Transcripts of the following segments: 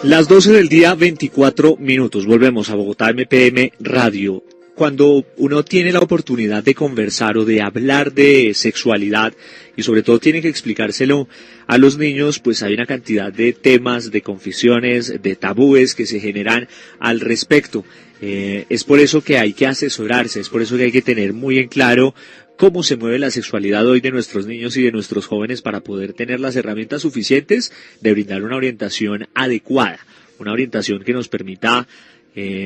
Las 12 del día, 24 minutos. Volvemos a Bogotá MPM Radio. Cuando uno tiene la oportunidad de conversar o de hablar de sexualidad y sobre todo tiene que explicárselo a los niños, pues hay una cantidad de temas, de confusiones, de tabúes que se generan al respecto. Es por eso que hay que asesorarse, es por eso que hay que tener muy en claro cómo se mueve la sexualidad hoy de nuestros niños y de nuestros jóvenes para poder tener las herramientas suficientes de brindar una orientación adecuada, una orientación que nos permita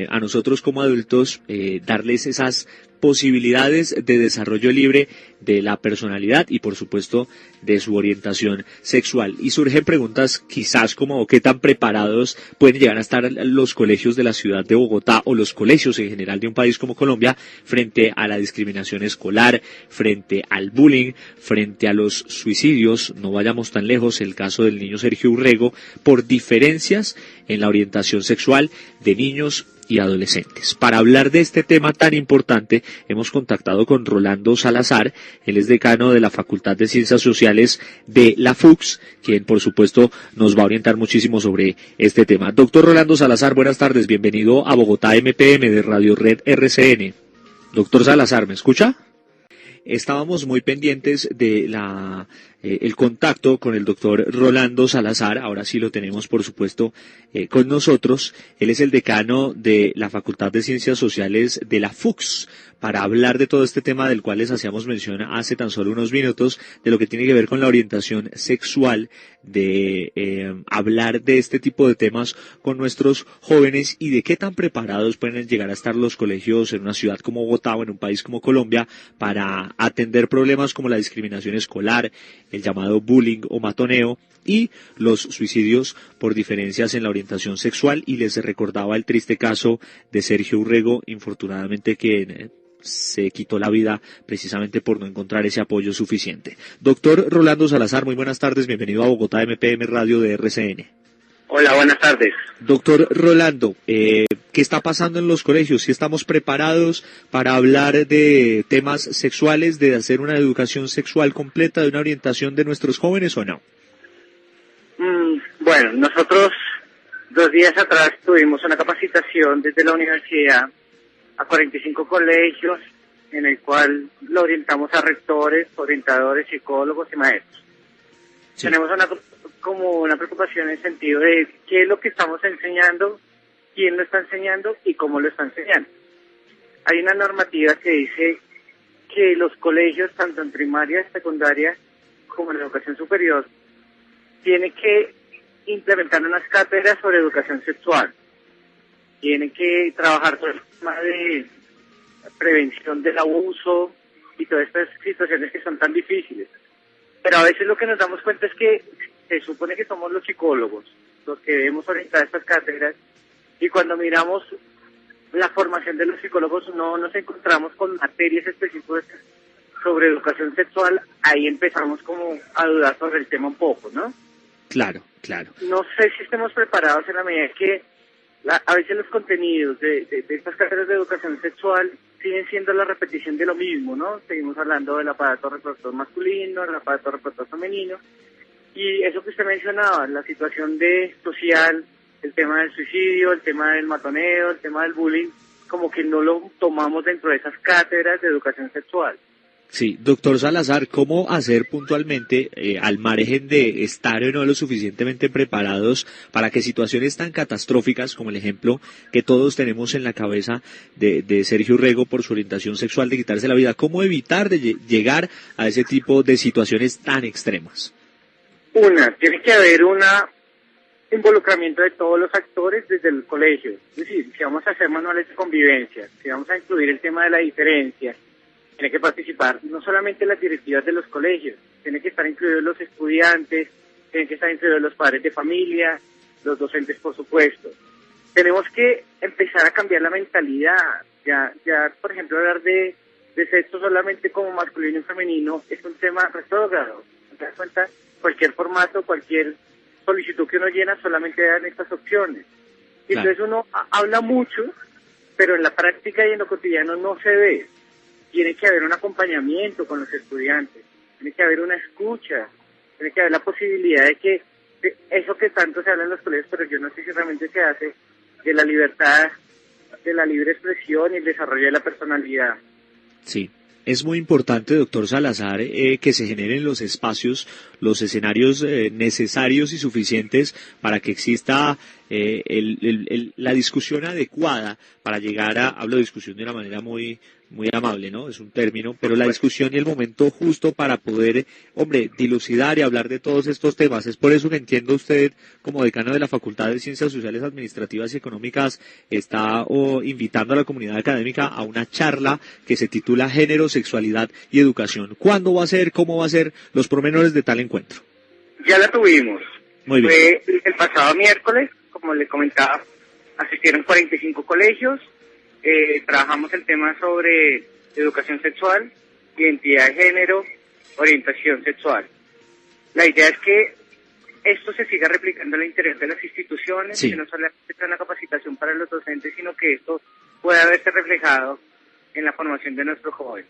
a nosotros como adultos darles esas posibilidades de desarrollo libre de la personalidad y por supuesto de su orientación sexual. Y surgen preguntas quizás como ¿qué tan preparados pueden llegar a estar los colegios de la ciudad de Bogotá o los colegios en general de un país como Colombia frente a la discriminación escolar, frente al bullying, frente a los suicidios? No vayamos tan lejos, el caso del niño Sergio Urrego, por diferencias en la orientación sexual de niños y adolescentes. Para hablar de este tema tan importante, hemos contactado con Rolando Salazar, él es decano de la Facultad de Ciencias Sociales de la FUCS, quien por supuesto nos va a orientar muchísimo sobre este tema. Doctor Rolando Salazar, buenas tardes, bienvenido a Bogotá MPM de Radio Red RCN. Doctor Salazar, ¿me escucha? Estábamos muy pendientes de el contacto con el doctor Rolando Salazar, ahora sí lo tenemos por supuesto con nosotros. Él es el decano de la Facultad de Ciencias Sociales de la FUCS, para hablar de todo este tema del cual les hacíamos mención hace tan solo unos minutos, de lo que tiene que ver con la orientación sexual, de hablar de este tipo de temas con nuestros jóvenes y de qué tan preparados pueden llegar a estar los colegios en una ciudad como Bogotá o en un país como Colombia para atender problemas como la discriminación escolar, el llamado bullying o matoneo y los suicidios por diferencias en la orientación sexual. Y les recordaba el triste caso de Sergio Urrego, infortunadamente que se quitó la vida precisamente por no encontrar ese apoyo suficiente. Doctor Rolando Salazar, muy buenas tardes, bienvenido a Bogotá MPM Radio de RCN. Hola, buenas tardes. Doctor Rolando, ¿qué está pasando en los colegios? ¿Si estamos preparados para hablar de temas sexuales, de hacer una educación sexual completa, de una orientación de nuestros jóvenes o no? Bueno, nosotros 2 días atrás tuvimos una capacitación desde la universidad a 45 colegios, en el cual lo orientamos a rectores, orientadores, psicólogos y maestros. Sí. Tenemos una preocupación en el sentido de qué es lo que estamos enseñando, quién lo está enseñando y cómo lo está enseñando. Hay una normativa que dice que los colegios, tanto en primaria, secundaria, como en educación superior, tienen que implementar unas cátedras sobre educación sexual. Tienen que trabajar sobre el tema de prevención del abuso y todas estas situaciones que son tan difíciles. Pero a veces lo que nos damos cuenta es que se supone que somos los psicólogos los que debemos orientar estas cátedras, y cuando miramos la formación de los psicólogos no nos encontramos con materias específicas sobre educación sexual. Ahí empezamos como a dudar sobre el tema un poco, ¿no? Claro, claro. No sé si estemos preparados en la medida que a veces los contenidos de estas cátedras de educación sexual siguen siendo la repetición de lo mismo, ¿no? Seguimos hablando del aparato reproductor masculino, del aparato reproductor femenino, y eso que usted mencionaba, la situación social, el tema del suicidio, el tema del matoneo, el tema del bullying, como que no lo tomamos dentro de esas cátedras de educación sexual. Sí, doctor Salazar, ¿cómo hacer puntualmente, al margen de estar o no lo suficientemente preparados para que situaciones tan catastróficas como el ejemplo que todos tenemos en la cabeza de Sergio Urrego por su orientación sexual de quitarse la vida, cómo evitar de llegar a ese tipo de situaciones tan extremas? Tiene que haber un involucramiento de todos los actores desde el colegio. Es decir, si vamos a hacer manuales de convivencia, si vamos a incluir el tema de la diferencia, tiene que participar no solamente las directivas de los colegios, tiene que estar incluidos los estudiantes, tienen que estar incluidos los padres de familia, los docentes, por supuesto. Tenemos que empezar a cambiar la mentalidad. Ya por ejemplo, hablar de sexo solamente como masculino y femenino es un tema retrógrado. ¿Te das cuenta? Cualquier formato, cualquier solicitud que uno llena solamente dan estas opciones. Y claro. Entonces uno habla mucho, pero en la práctica y en lo cotidiano no se ve. Tiene que haber un acompañamiento con los estudiantes, tiene que haber una escucha, tiene que haber la posibilidad de que eso que tanto se habla en los colegios, pero yo no sé si realmente se hace, de la libertad, de la libre expresión y el desarrollo de la personalidad. Sí. Es muy importante, doctor Salazar, que se generen los espacios, los escenarios necesarios y suficientes para que exista la discusión adecuada para llegar hablo de discusión de una manera muy amable, ¿no? Es un término, pero la discusión y el momento justo para poder, dilucidar y hablar de todos estos temas. Es por eso que entiendo usted, como decano de la Facultad de Ciencias Sociales, Administrativas y Económicas, está invitando a la comunidad académica a una charla que se titula Género, Sexualidad y Educación. ¿Cuándo va a ser? ¿Cómo va a ser? Los pormenores de tal encuentro. Ya la tuvimos. Muy bien. Fue el pasado miércoles, como le comentaba, asistieron 45 colegios. Trabajamos el tema sobre educación sexual, identidad de género, orientación sexual. La idea es que esto se siga replicando al interior de las instituciones, sí, que no solamente sea una capacitación para los docentes, sino que esto pueda verse reflejado en la formación de nuestros jóvenes.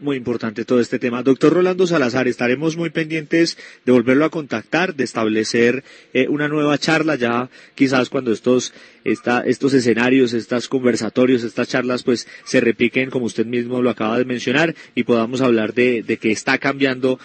Muy importante todo este tema. Doctor Rolando Salazar, estaremos muy pendientes de volverlo a contactar, de establecer una nueva charla, ya quizás cuando estos escenarios, estos conversatorios, estas charlas pues se repiquen, como usted mismo lo acaba de mencionar, y podamos hablar de que está cambiando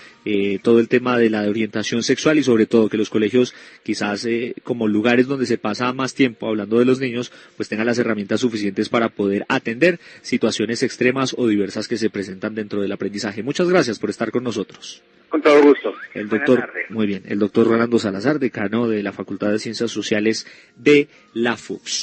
todo el tema de la orientación sexual y sobre todo que los colegios quizás como lugares donde se pasa más tiempo hablando de los niños, pues tengan las herramientas suficientes para poder atender situaciones extremas o diversas que se presentan dentro del aprendizaje. Muchas gracias por estar con nosotros. Con todo gusto. El doctor, muy bien, el doctor Rolando Salazar, decano de la Facultad de Ciencias Sociales de la FUCS.